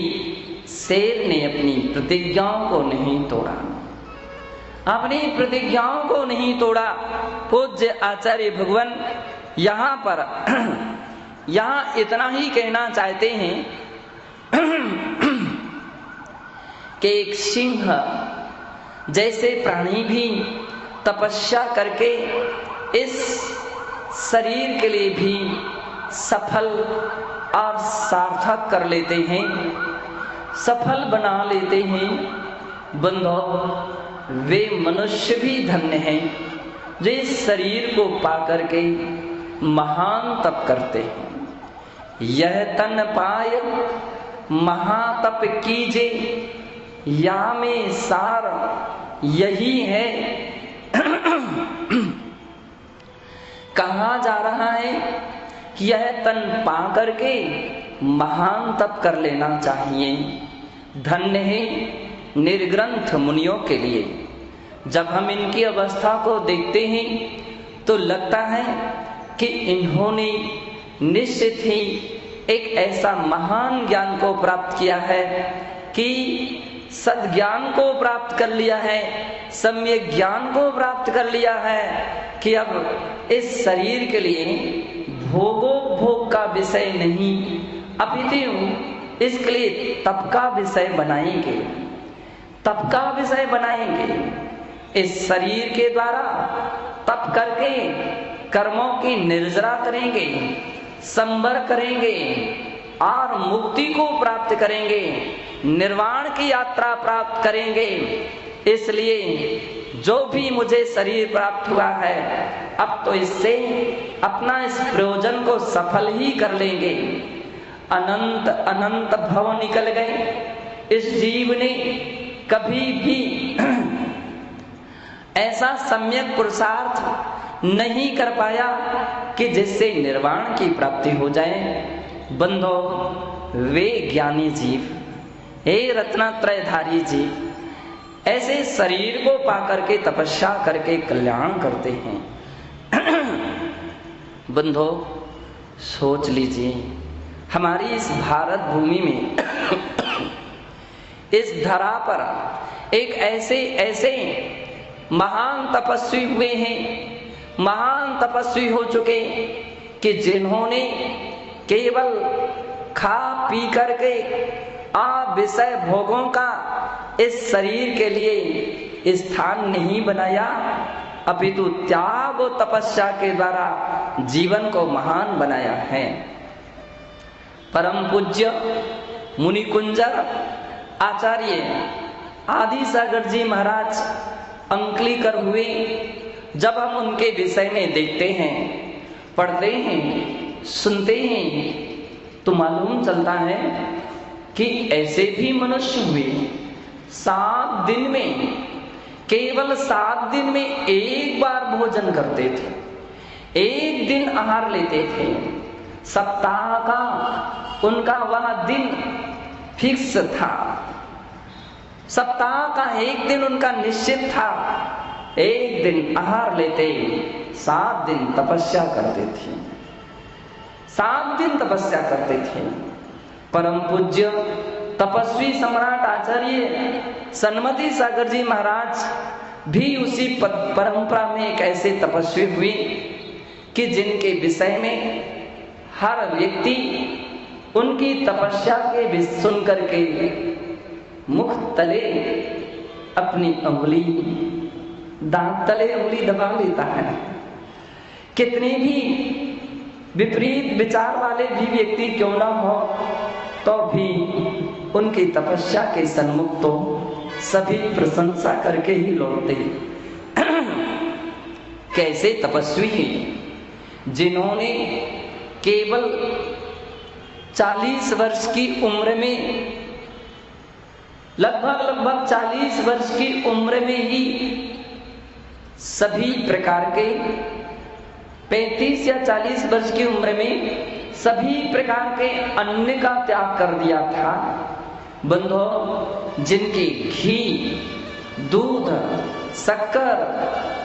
शेर ने अपनी प्रतिज्ञाओं को नहीं तोड़ा, अपनी प्रतिज्ञाओं को नहीं तोड़ा। पूज्य आचार्य भगवान यहाँ पर यहाँ इतना ही कहना चाहते हैं कि एक सिंह जैसे प्राणी भी तपस्या करके इस शरीर के लिए भी सफल और सार्थक कर लेते हैं, सफल बना लेते हैं। बंधो, वे मनुष्य भी धन्य हैं जो इस शरीर को पाकर के महान तप करते हैं। यह तन पाय महातप कीजे, या में सार यही है। कहा जा रहा है कि यह तन पा करके महान तप कर लेना चाहिए। धन्य है निर्ग्रंथ मुनियों के लिए। जब हम इनकी अवस्था को देखते हैं तो लगता है कि इन्होंने निश्चित ही एक ऐसा महान ज्ञान को प्राप्त किया है कि सद्ज्ञान को प्राप्त कर लिया है, सम्यक ज्ञान को प्राप्त कर लिया है कि अब इस शरीर के लिए भोगोपभोग का विषय नहीं, अपितु इसके लिए तप का विषय बनाएंगे, तप का विषय बनाएंगे। इस शरीर के द्वारा तप करके कर्मों की निर्जरा करेंगे, संवर करेंगे और मुक्ति को प्राप्त करेंगे, निर्वाण की यात्रा प्राप्त करेंगे। इसलिए जो भी मुझे शरीर प्राप्त हुआ है, अब तो इससे अपना इस प्रयोजन को सफल ही कर लेंगे। अनंत अनंत भव निकल गए, इस जीव ने कभी भी ऐसा सम्यक पुरुषार्थ नहीं कर पाया कि जिससे निर्वाण की प्राप्ति हो जाए। बंधो, वे ज्ञानी जीव, हे रत्नत्रयधारी जीव, ऐसे शरीर को पाकर के तपस्या करके कल्याण करते हैं। बंधो, सोच लीजिए, हमारी इस भारत भूमि में इस धरा पर एक ऐसे महान तपस्वी हुए हैं, महान तपस्वी हो चुके कि जिन्होंने केवल खा पी करके विषय भोगों का इस शरीर के लिए स्थान नहीं बनाया, अपितु त्याग और तपस्या के द्वारा जीवन को महान बनाया है। परम पूज्य मुनि कुंजर आचार्य आदि सागर जी महाराज अंकलीकर हुए। जब हम उनके विषय में देखते हैं, पढ़ते हैं, सुनते हैं, तो मालूम चलता है कि ऐसे भी मनुष्य हुए 7 दिन में, केवल 7 दिन में एक बार भोजन करते थे, एक दिन आहार लेते थे। सप्ताह का उनका वह दिन फिक्स था, सप्ताह का एक दिन उनका निश्चित था, एक दिन आहार लेते, 7 दिन तपस्या करते थे, 7 दिन तपस्या करते थे। परम पूज्य तपस्वी सम्राट आचार्य सन्मति सागर जी महाराज भी उसी परंपरा में एक ऐसे तपस्वी हुए कि जिनके विषय में हर व्यक्ति उनकी तपस्या के सुन करके मुख तले अपनी उंगली, दांत तले उंगली दबा लेता है। कितने भी विपरीत विचार वाले भी व्यक्ति क्यों ना हो, तो भी उनकी तपस्या के सन्मुख तो सभी प्रशंसा करके ही लौटते। कैसे तपस्वी हैं जिन्होंने केवल 40 वर्ष की उम्र में, लगभग 40 वर्ष की उम्र में ही सभी प्रकार के, 35 या 40 वर्ष की उम्र में सभी प्रकार के अन्न का त्याग कर दिया था। बंधुओं, जिनकी घी, दूध, शक्कर,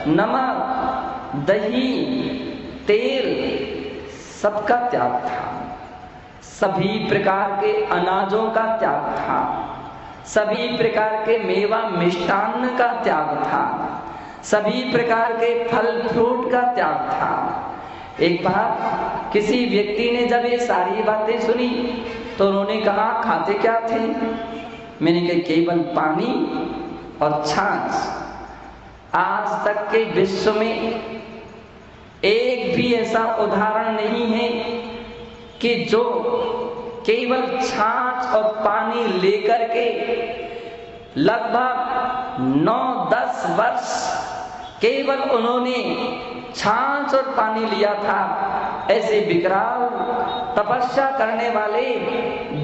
नमक, दही, तेल सबका त्याग था, सभी प्रकार के अनाजों का त्याग था, सभी प्रकार के मेवा मिष्टान्न का त्याग था, सभी प्रकार के फल फ्रूट का त्याग था। एक बार किसी व्यक्ति ने जब ये सारी बातें सुनी तो उन्होंने कहा, खाते क्या थे? मैंने कहा, केवल पानी और छाछ। आज तक के विश्व में एक भी ऐसा उदाहरण नहीं है कि जो केवल छाछ और पानी लेकर के लगभग 9-10 वर्ष केवल उन्होंने छाछ और पानी लिया था। ऐसे विकराल तपस्या करने वाले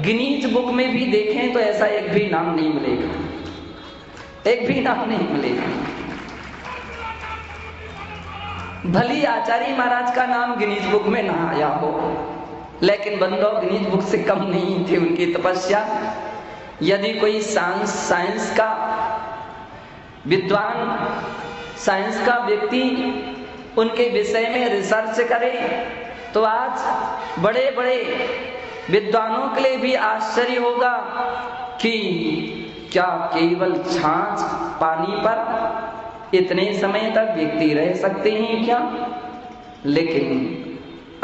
गिनीज बुक में भी देखें तो ऐसा एक भी नाम नहीं मिलेगा, एक भी नाम नहीं मिलेगा। भली आचार्य महाराज का नाम गिनीज बुक में ना आया हो, लेकिन बंदो गिनीज बुक से कम नहीं थी उनकी तपस्या। यदि कोई साइंस का विद्वान, साइंस का व्यक्ति उनके विषय में रिसर्च करे तो आज बड़े बड़े विद्वानों के लिए भी आश्चर्य होगा कि क्या केवल छाछ पानी पर इतने समय तक व्यक्ति रह सकते हैं क्या? लेकिन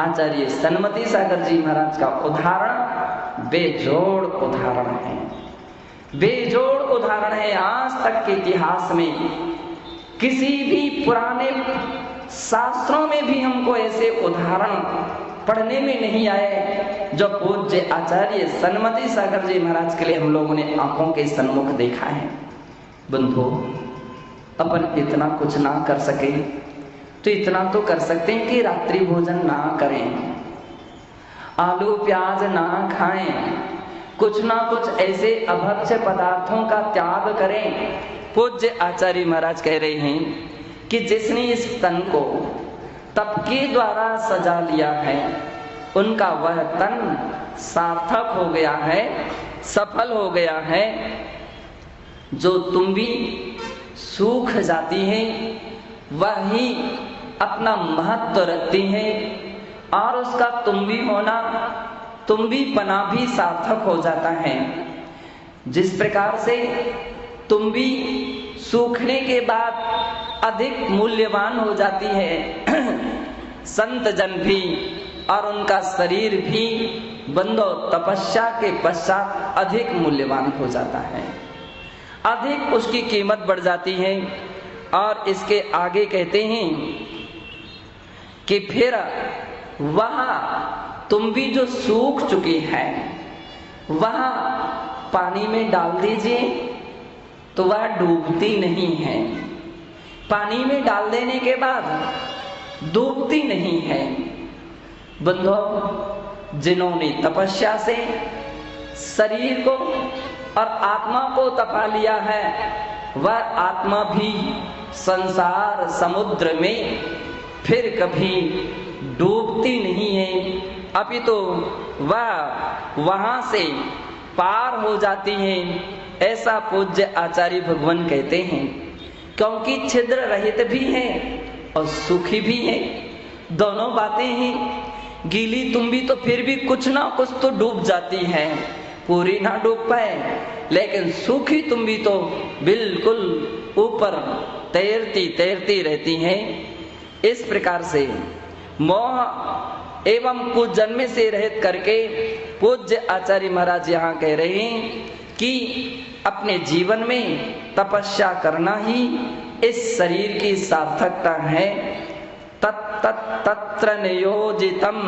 आचार्य सन्मति सागर जी महाराज का उदाहरण बेजोड़ उदाहरण है, बेजोड़ उदाहरण है। आज तक के इतिहास में किसी भी पुराने शास्त्रों में भी हमको ऐसे उदाहरण पढ़ने में नहीं आए जो पूज्य आचार्य सन्मति सागर जी महाराज के लिए हम लोगों ने आंखों के सन्मुख देखा है। बंधु, अपन इतना कुछ ना कर सके तो इतना तो कर सकते हैं कि रात्रि भोजन ना करें, आलू प्याज ना खाएं, कुछ ना कुछ ऐसे अभक्ष्य पदार्थों का त्याग करें। पूज्य आचार्य महाराज कह रहे हैं कि जिसने इस तन को तप के द्वारा सजा लिया है, उनका वह तन सार्थक हो गया है, सफल हो गया है। जो तुम भी सूख जाती है वही अपना महत्व रखती है और उसका तुम भी होना, तुम भी पना भी सार्थक हो जाता है। जिस प्रकार से तुम भी सूखने के बाद अधिक मूल्यवान हो जाती है, संत जन भी और उनका शरीर भी बंदो तपस्या के पश्चात अधिक मूल्यवान हो जाता है, अधिक उसकी कीमत बढ़ जाती है। और इसके आगे कहते हैं कि फिर वहां तुम भी जो सूख चुकी है वहां पानी में डाल दीजिए तो वह डूबती नहीं है, पानी में डाल देने के बाद डूबती नहीं है। बंधुओं, जिन्होंने तपस्या से शरीर को और आत्मा को तपा लिया है, वह आत्मा भी संसार समुद्र में फिर कभी डूबती नहीं है, अपितु वह वहां से पार हो जाती है। ऐसा पूज्य आचार्य भगवान कहते हैं, क्योंकि छिद्र रहित भी है और सुखी भी है, दोनों बातें हैं। गीली तुम्बी तो फिर भी कुछ ना कुछ तो डूब जाती है, पूरी ना डूब पाए, लेकिन सूखी तुम्बी तो बिल्कुल ऊपर तैरती तैरती रहती है। इस प्रकार से मोह एवं कुजन्म से रहित करके पूज्य आचार्य महाराज यहाँ कह रहे हैं कि अपने जीवन में तपस्या करना ही इस शरीर की सार्थकता है। तत्र नियोजितम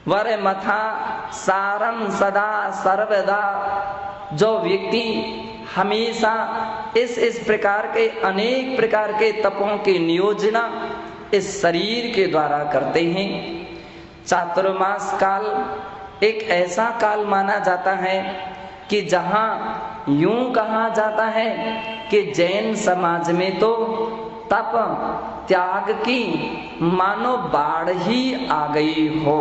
वरमथा सारं सदा सर्वदा। जो व्यक्ति हमेशा इस प्रकार के अनेक प्रकार के तपों की नियोजना इस शरीर के द्वारा करते हैं। चातुर्मास काल एक ऐसा काल माना जाता है कि जहां यूं कहा जाता है कि जैन समाज में तो तप त्याग की मानो बाढ़ ही आ गई हो।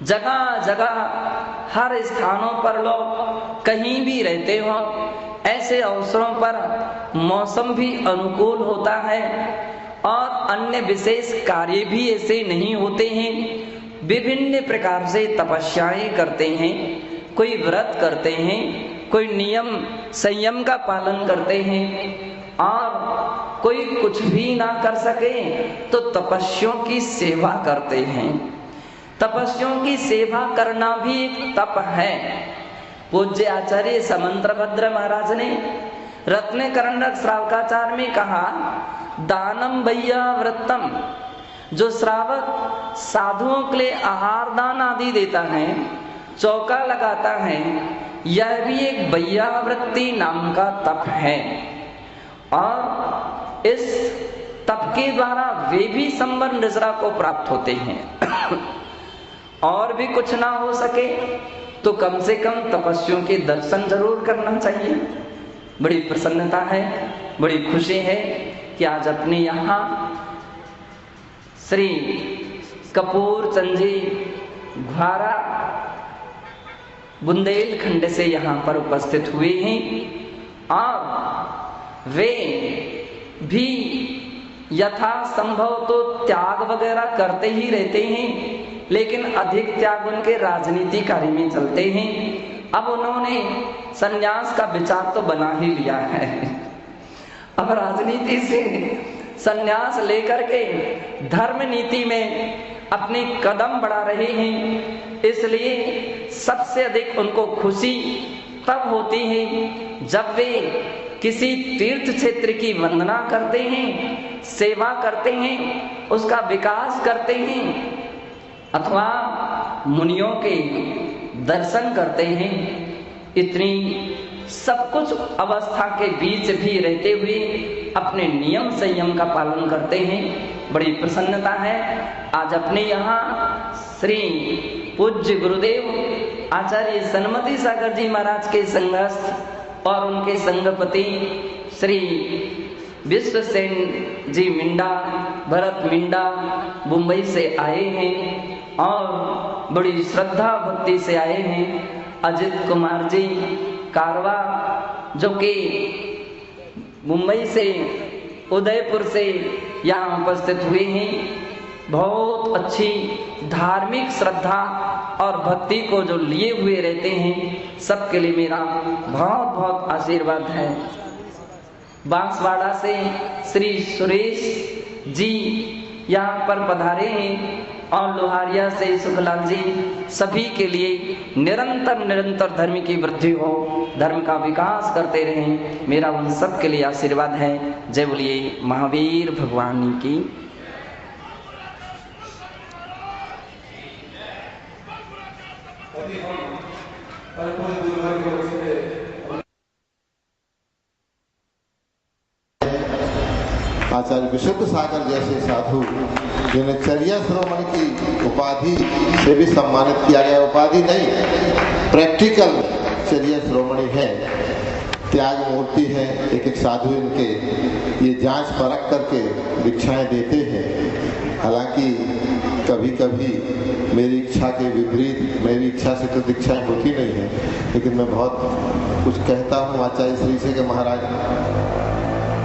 जगह जगह हर स्थानों पर लोग कहीं भी रहते हो, ऐसे अवसरों पर मौसम भी अनुकूल होता है और अन्य विशेष कार्य भी ऐसे नहीं होते हैं। विभिन्न प्रकार से तपस्याएं करते हैं, कोई व्रत करते हैं, कोई नियम संयम का पालन करते हैं, और कोई कुछ भी ना कर सके तो तपस्वियों की सेवा करते हैं। तपस्वियों की सेवा करना भी एक तप है। पूज्य आचार्य समंत्रभद्र महाराज ने रत्नकरंडक श्रावकाचार में कहा, दानम भैया व्रतम। जो श्रावक साधुओं के लिए आहार दान आदि देता है, चौका लगाता है, यह भी एक भैया वृत्ति नाम का तप है। और इस तप के द्वारा वे भी संबंध निजरा को प्राप्त होते हैं। और भी कुछ ना हो सके तो कम से कम तपस्वियों के दर्शन जरूर करना चाहिए। बड़ी प्रसन्नता है, बड़ी खुशी है कि आज अपने यहाँ श्री कपूर चंद जी घ्वारा बुंदेलखंड से यहाँ पर उपस्थित हुए हैं और वे भी यथा संभव तो त्याग वगैरह करते ही रहते हैं, लेकिन अधिक त्याग उनके राजनीति कार्य में चलते हैं। अब उन्होंने संन्यास का विचार तो बना ही लिया है, अब राजनीति से संन्यास लेकर के धर्म नीति में अपने कदम बढ़ा रहे हैं। इसलिए सबसे अधिक उनको खुशी तब होती है जब वे किसी तीर्थ क्षेत्र की वंदना करते हैं, सेवा करते हैं, उसका विकास करते हैं, अथवा मुनियों के दर्शन करते हैं। इतनी सब कुछ अवस्था के बीच भी रहते हुए अपने नियम संयम का पालन करते हैं। बड़ी प्रसन्नता है आज अपने यहाँ श्री पूज्य गुरुदेव आचार्य सन्मति सागर जी महाराज के संघस्थ और उनके संघपति श्री विश्वसेन जी मिंडा, भरत मिंडा मुंबई से आए हैं और बड़ी श्रद्धा भक्ति से आए हैं। अजित कुमार जी कारवा जो कि मुंबई से उदयपुर से यहाँ उपस्थित हुए हैं, बहुत अच्छी धार्मिक श्रद्धा और भक्ति को जो लिए हुए रहते हैं, सबके लिए मेरा बहुत बहुत आशीर्वाद है। बांसवाड़ा से श्री सुरेश जी यहाँ पर पधारे हैं और लोहारिया से सुखलाल जी, सभी के लिए निरंतर निरंतर धर्म की वृद्धि हो, धर्म का विकास करते रहें, मेरा उन सब के लिए आशीर्वाद है। जय बोलिए महावीर भगवान की। आचार्य विशुद्ध सागर जैसे साधु जिन्हें चर्या श्रोमणी की उपाधि से भी सम्मानित किया गया, उपाधि नहीं, प्रैक्टिकल चर्या श्रोमणी है, त्याग मूर्ति है। एक एक साधु इनके ये जांच परख करके दीक्षाएं देते हैं। हालांकि कभी कभी मेरी इच्छा के विपरीत, मेरी इच्छा से तो दीक्षाएं होती नहीं है, लेकिन मैं बहुत कुछ कहता हूँ आचार्य श्री से कि महाराज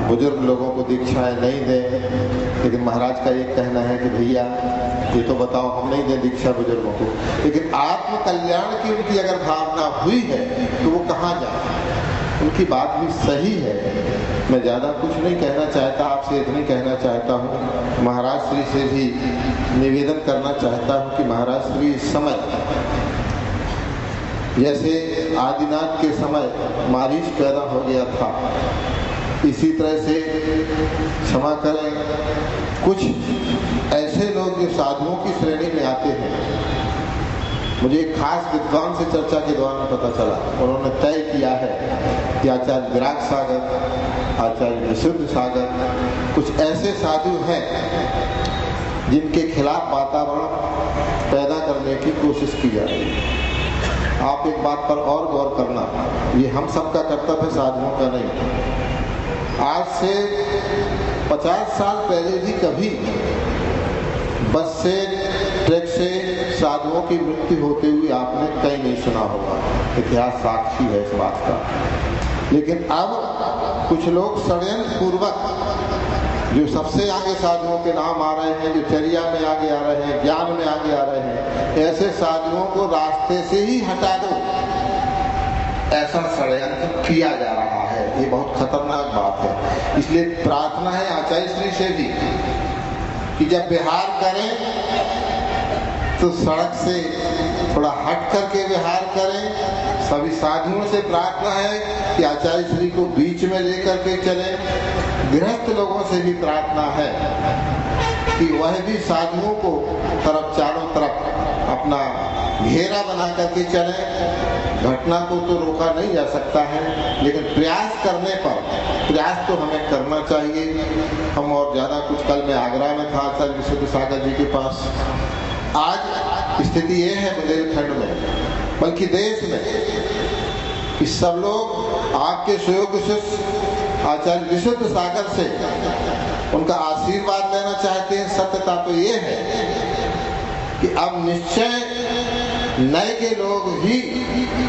बुजुर्ग लोगों को दीक्षाएं नहीं दें, लेकिन महाराज का ये कहना है कि भैया ये तो बताओ हम नहीं दें दीक्षा बुजुर्गों को, लेकिन आत्म कल्याण की उनकी अगर भावना हुई है तो वो कहाँ जाए। उनकी बात भी सही है। मैं ज़्यादा कुछ नहीं कहना चाहता, आपसे इतनी कहना चाहता हूँ, महाराज श्री से भी निवेदन करना चाहता हूँ कि महाराज श्री इस समय जैसे आदिनाथ के समय मारीच पैदा हो गया था, इसी तरह से क्षमा करें कुछ ऐसे लोग जो साधुओं की श्रेणी में आते हैं। मुझे एक खास विद्वान से चर्चा के दौरान पता चला, उन्होंने तय किया है कि आचार्य विराग सागर, आचार्य विशुद्ध सागर कुछ ऐसे साधु हैं जिनके खिलाफ वातावरण पैदा करने की कोशिश की जा रही है। आप एक बात पर और गौर करना, ये हम सबका कर्तव्य है, साधुओं का नहीं। आज से 50 साल पहले भी कभी बस से, ट्रक से साधुओं की मृत्यु होते हुए आपने कहीं नहीं सुना होगा, इतिहास साक्षी है इस बात का। लेकिन अब कुछ लोग षड्यंत्र पूर्वक जो सबसे आगे साधुओं के नाम आ रहे हैं, जो चर्या में आगे आ रहे हैं, ज्ञान में आगे आ रहे हैं, ऐसे साधुओं को रास्ते से ही हटा दो, ऐसा षड्यंत्र किया जा रहा है। ये बहुत खतरनाक बात है। इसलिए प्रार्थना है आचार्य श्री से भी कि जब विहार करें तो सड़क से थोड़ा हट करके विहार करें। सभी साधुओं से प्रार्थना है कि आचार्य श्री को बीच में लेकर के चलें। गृहस्थ लोगों से भी प्रार्थना है कि वह भी साधुओं को तरफ, चारों तरफ अपना घेरा बना करके चलें। घटना को तो रोका नहीं जा सकता है, लेकिन प्रयास करने पर, प्रयास तो हमें करना चाहिए। हम और ज़्यादा कुछ, कल मैं आगरा में था आचार्य विशुद्ध सागर जी के पास। आज स्थिति ये है बुंदेलखंड में, बल्कि देश में, कि सब लोग आपके सुयोग्य शिष्य आचार्य विशुद्ध सागर से उनका आशीर्वाद लेना चाहते हैं। सत्यता तो ये है कि अब निश्चय नए के लोग ही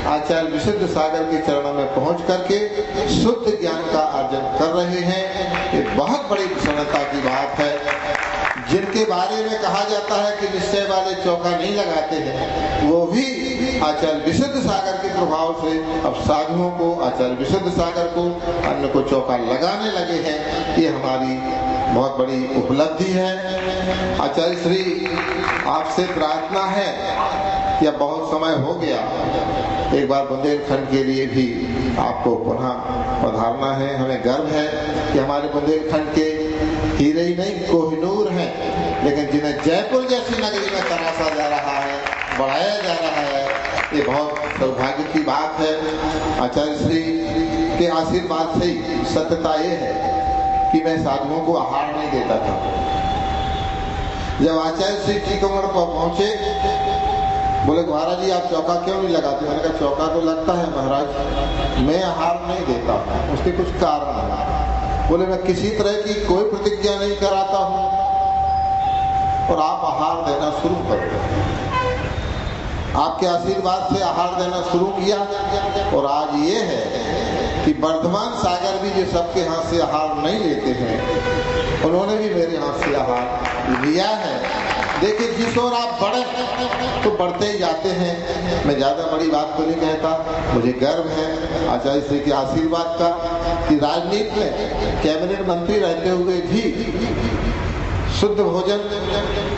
आचार्य विशुद्ध सागर के चरणों में पहुंच करके शुद्ध ज्ञान का अर्जन कर रहे हैं। ये बहुत बड़ी प्रसन्नता की बात है। जिनके बारे में कहा जाता है कि निश्चय वाले चौका नहीं लगाते हैं, वो भी आचार्य विशुद्ध सागर के प्रभाव से अब साधुओं को, आचार्य विशुद्ध सागर को, अन्य को चौका लगाने लगे हैं। ये हमारी बहुत बड़ी उपलब्धि है। आचार्य श्री आपसे प्रार्थना है कि अब बहुत समय हो गया, एक बार बुंदेलखंड के लिए भी आपको पुनः पधारना है। हमें गर्व है कि हमारे बुंदेलखंड के हीरे ही नहीं कोहिनूर हैं, लेकिन जिन्हें जयपुर जैसी नगरी में तराशा जा रहा है, बढ़ाया जा रहा है, ये बहुत सौभाग्य की बात है। आचार्य श्री के आशीर्वाद से ही सत्यता ये है कि मैं साधुओं को आहार नहीं देता था। जब आचार्य श्री टीकमगढ़ पर पहुंचे, बोले महाराज जी आप चौका क्यों नहीं लगाते? मैंने कहा चौका तो लगता है महाराज, मैं आहार नहीं देता। उसके कुछ कारण है। बोले मैं किसी तरह की कोई प्रतिज्ञा नहीं कराता हूँ और आप आहार देना शुरू करो। आपके आशीर्वाद से आहार देना शुरू किया और आज ये है कि वर्धमान सागर भी जो सबके हाथ से आहार नहीं लेते हैं, उन्होंने भी मेरे हाथ से आहार लिया है। देखिए जिस ओर आप बढ़े तो बढ़ते ही जाते हैं। मैं ज़्यादा बड़ी बात तो नहीं कहता। मुझे गर्व है आचार्य श्री के आशीर्वाद का कि राजनीति में कैबिनेट मंत्री रहते हुए भी शुद्ध भोजन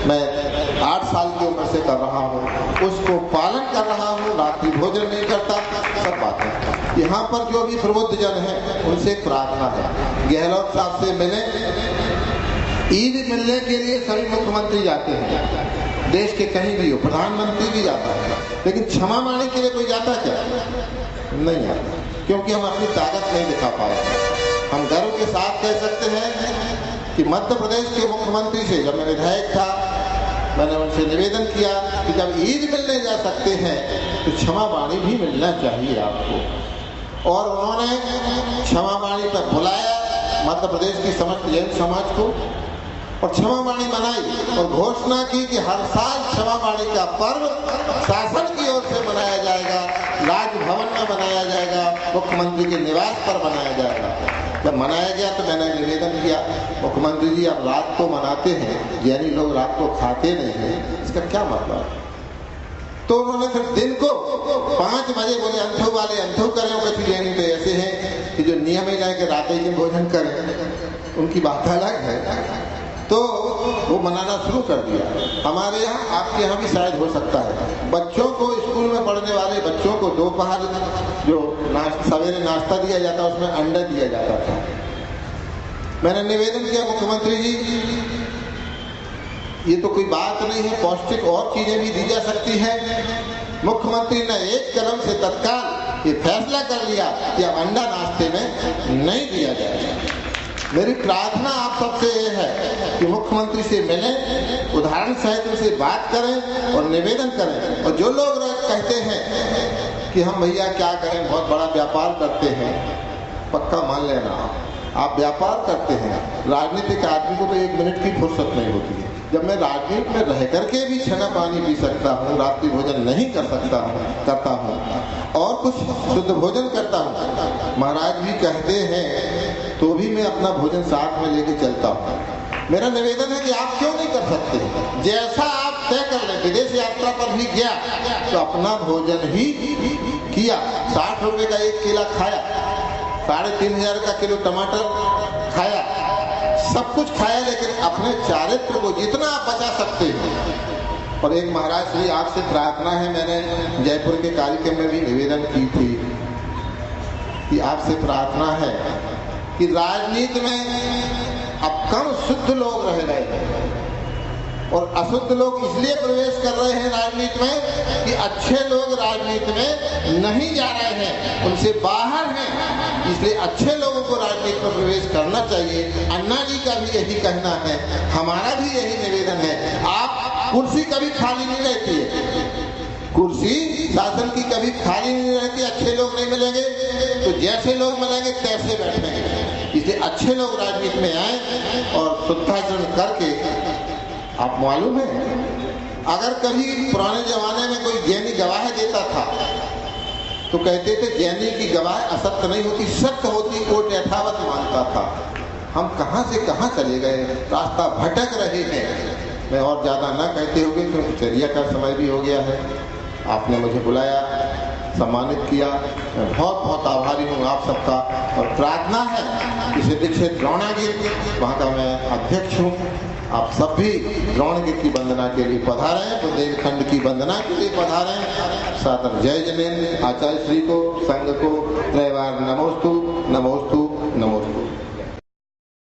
मैं 8 साल की उम्र से कर रहा हूँ, उसको पालन कर रहा हूँ, रात्रि भोजन नहीं करता। सब बात है। यहाँ पर जो भी प्रबुद्ध जन है उनसे प्रार्थना है, गहलोत साहब से मिले। ईद मिलने के लिए सभी मुख्यमंत्री जाते हैं, देश के कहीं भी हो, प्रधानमंत्री भी जाता है, लेकिन क्षमा मांगने के लिए कोई जाता क्या? नहीं आता, क्योंकि हम अपनी ताकत नहीं दिखा पाए। हम गर्व के साथ कह सकते हैं कि मध्य प्रदेश के मुख्यमंत्री से जब मैं विधायक था, मैंने उनसे निवेदन किया कि जब ईद मिलने जा सकते हैं तो क्षमा वाणी भी मिलना चाहिए आपको। और उन्होंने क्षमा वाणी पर बुलाया मध्य प्रदेश की समस्त जैन समाज को और क्षमा वाणी मनाई और घोषणा की कि हर साल क्षमा वाणी का पर्व शासन की ओर से मनाया जाएगा, राजभवन में मनाया जाएगा, मुख्यमंत्री के निवास पर मनाया जाएगा। जब मनाया गया तो मैंने निवेदन किया, मुख्यमंत्री जी आप रात को मनाते हैं, जैनी लोग रात को खाते नहीं हैं, इसका क्या मतलब? तो उन्होंने फिर दिन को 5 बजे बोले अंधो वाले अंधो करें, कभी जैनी तो ऐसे हैं कि जो नियम है कि रात ही भोजन करें, उनकी बात अलग है। तो वो मनाना शुरू कर दिया। हमारे यहाँ, आपके यहाँ भी शायद हो सकता है, बच्चों को स्कूल में पढ़ने वाले बच्चों को दोपहर जो सवेरे नाश्ता दिया जाता उसमें अंडा दिया जाता था। मैंने निवेदन किया मुख्यमंत्री जी ये तो कोई बात नहीं है, पौष्टिक और चीजें भी दी जा सकती हैं। मुख्यमंत्री ने एक कदम से तत्काल ये फैसला कर लिया कि अब अंडा नाश्ते में नहीं दिया जाएगा। मेरी प्रार्थना आप सबसे ये है कि मुख्यमंत्री से मिलें, उदाहरण सहित उनसे बात करें और निवेदन करें। और जो लोग कहते हैं कि हम भैया क्या करें, बहुत बड़ा व्यापार करते हैं, पक्का मान लेना आप व्यापार करते हैं, राजनीतिक आदमी को तो 1 मिनट की फुर्सत नहीं होती है। जब मैं राजनीति में रह करके भी छना पानी पी सकता हूँ, रात्रि भोजन नहीं करता हूँ और कुछ शुद्ध भोजन करता हूँ, महाराज भी कहते हैं तो भी मैं अपना भोजन साथ में लेके चलता हूँ। मेरा निवेदन है कि आप क्यों नहीं कर सकते? जैसा आप तय कर लें, विदेश यात्रा पर भी गया तो अपना भोजन ही किया, 60 रुपए का 1 केला खाया, 3500 का किलो टमाटर खाया, सब कुछ खाया, लेकिन अपने चारित्र को जितना आप बचा सकते हैं। और एक महाराज श्री आपसे प्रार्थना है, मैंने जयपुर के कार्यक्रम में भी निवेदन की थी कि आपसे प्रार्थना है कि राजनीति में अब कम शुद्ध लोग रह गए हैं और अशुद्ध लोग इसलिए प्रवेश कर रहे हैं राजनीति में कि अच्छे लोग राजनीति में नहीं जा रहे हैं, उनसे बाहर हैं, इसलिए अच्छे लोगों को राजनीति में प्रवेश करना चाहिए। अन्ना जी का भी यही कहना है, हमारा भी यही निवेदन है। आप कुर्सी कभी खाली नहीं रहती है, कुर्सी शासन की कभी खाली नहीं रहती, अच्छे लोग नहीं मिलेंगे तो जैसे लोग मिलेंगे तैसे बैठेंगे। इसलिए अच्छे लोग राजनीति में आए और शुद्धाचरण करके, आप मालूम है अगर कभी पुराने जमाने में कोई जैनी गवाह देता था तो कहते थे जैनी की गवाह असत्य नहीं होती, सत्य होती, कोर्ट यथावत मानता था। हम कहां से कहां चले गए, रास्ता भटक रहे हैं। मैं और ज्यादा ना कहते हुए क्योंकि चर्या का समय भी हो गया है, आपने मुझे बुलाया, सम्मानित किया, मैं बहुत बहुत आभारी हूँ आप सबका। और प्रार्थना है कि सिद्ध क्षेत्र द्रोणागिरी वहाँ का मैं अध्यक्ष हूँ, आप सब भी द्रोणगिरी की वंदना के लिए पधारें, बुंदेलखंड की वंदना के लिए पधारें। सादर जय जनेन्द्र आचार्य श्री को, संघ को त्रैवार नमोस्तु नमोस्तु नमोस्तु।